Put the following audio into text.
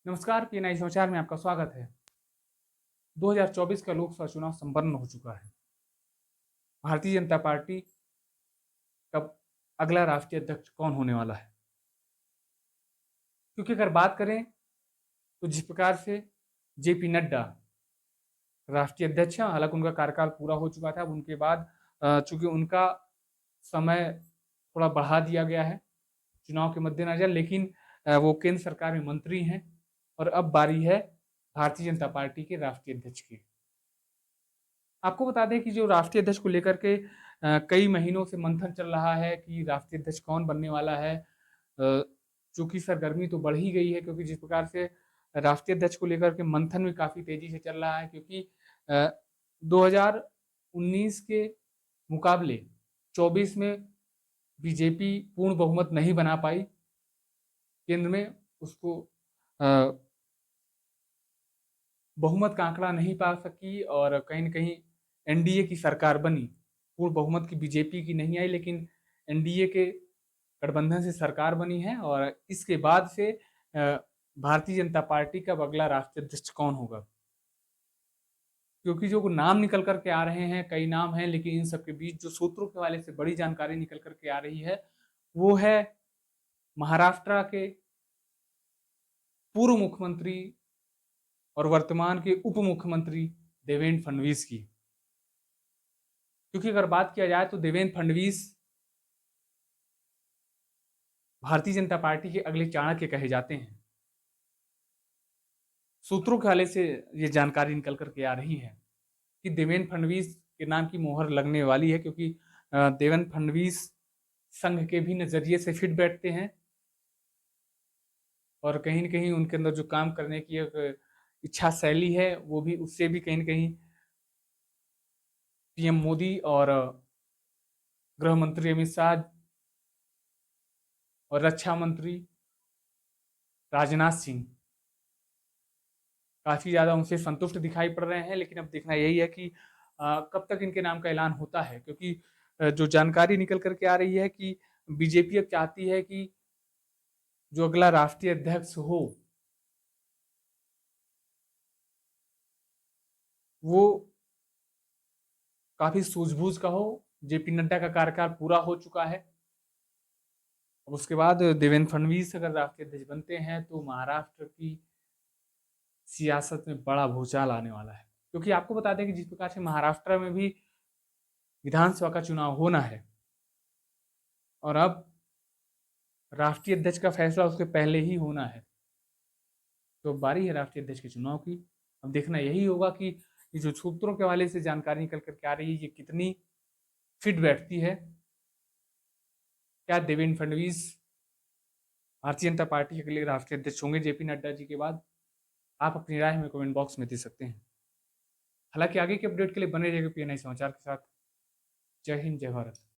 नमस्कार, पीएनआई समाचार में आपका स्वागत है। 2024 का लोकसभा चुनाव संपन्न हो चुका है। भारतीय जनता पार्टी का अगला राष्ट्रीय अध्यक्ष कौन होने वाला है? क्योंकि अगर बात करें तो जिस प्रकार से जेपी नड्डा राष्ट्रीय अध्यक्ष हैं, हालांकि उनका कार्यकाल पूरा हो चुका था, अब उनके बाद चूंकि उनका समय थोड़ा बढ़ा दिया गया है चुनाव के मद्देनजर, लेकिन वो केंद्र सरकार में मंत्री हैं और अब बारी है भारतीय जनता पार्टी के राष्ट्रीय अध्यक्ष की। आपको बता दें कि जो राष्ट्रीय अध्यक्ष को लेकर के कई महीनों से मंथन चल रहा है कि राष्ट्रीय अध्यक्ष कौन बनने वाला है। चूंकि सरगर्मी तो बढ़ ही गई है, क्योंकि जिस प्रकार से राष्ट्रीय अध्यक्ष को लेकर के मंथन भी काफी तेजी से चल रहा है, क्योंकि 2019 के मुकाबले 24 में बीजेपी पूर्ण बहुमत नहीं बना पाई केंद्र में, उसको बहुमत का आंकड़ा नहीं पा सकी और कहीं न कहीं एनडीए की सरकार बनी। पूर्ण बहुमत की बीजेपी की नहीं आई, लेकिन एनडीए के गठबंधन से सरकार बनी है और इसके बाद से भारतीय जनता पार्टी का अगला राष्ट्रीय अध्यक्ष कौन होगा? क्योंकि जो नाम निकल कर के आ रहे हैं, कई नाम हैं, लेकिन इन सबके बीच जो सूत्रों के हवाले से बड़ी जानकारी निकल कर के आ रही है, वो है महाराष्ट्र के पूर्व मुख्यमंत्री और वर्तमान के उप मुख्यमंत्री देवेंद्र फडणवीस की। क्योंकि अगर बात किया जाए तो देवेंद्र फडणवीस भारतीय जनता पार्टी के अगले चाणक्य कहे जाते हैं। सूत्रों के हवाले से ये जानकारी निकल करके आ रही है कि देवेंद्र फडणवीस के नाम की मोहर लगने वाली है, क्योंकि देवेंद्र फडणवीस संघ के भी नजरिए से फिट बैठते हैं और कहीं न कहीं उनके अंदर जो काम करने की एक इच्छा शैली है, वो भी उससे भी कहीं न कहीं पीएम मोदी और गृह मंत्री अमित शाह और रक्षा मंत्री राजनाथ सिंह काफी ज्यादा उनसे संतुष्ट दिखाई पड़ रहे हैं। लेकिन अब देखना यही है कि कब तक इनके नाम का ऐलान होता है, क्योंकि जो जानकारी निकल करके आ रही है कि बीजेपी अब चाहती है कि जो अगला राष्ट्रीय अध्यक्ष हो वो काफी सूझबूझ का हो। जेपी नड्डा का कार्यकाल पूरा हो चुका है। उसके बाद देवेंद्र फडणवीस अगर राष्ट्रीय अध्यक्ष बनते हैं तो महाराष्ट्र की सियासत में बड़ा भूचाल आने वाला है। क्योंकि आपको बता दें कि जिस प्रकार से महाराष्ट्र में भी विधानसभा का चुनाव होना है और अब राष्ट्रीय अध्यक्ष का फैसला उसके पहले ही होना है, तो बारी है राष्ट्रीय अध्यक्ष के चुनाव की। अब देखना यही होगा कि ये जो सूत्रों के हवाले से जानकारी निकल करके आ रही है, ये कितनी फिट बैठती है। क्या देवेंद्र फडणवीस भारतीय जनता पार्टी के लिए राष्ट्रीय अध्यक्ष होंगे जेपी नड्डा जी के बाद? आप अपनी राय हमें कमेंट बॉक्स में दे सकते हैं। हालांकि आगे के अपडेट के लिए बने रहिएगा पीएनआई समाचार के साथ। जय हिंद, जय भारत।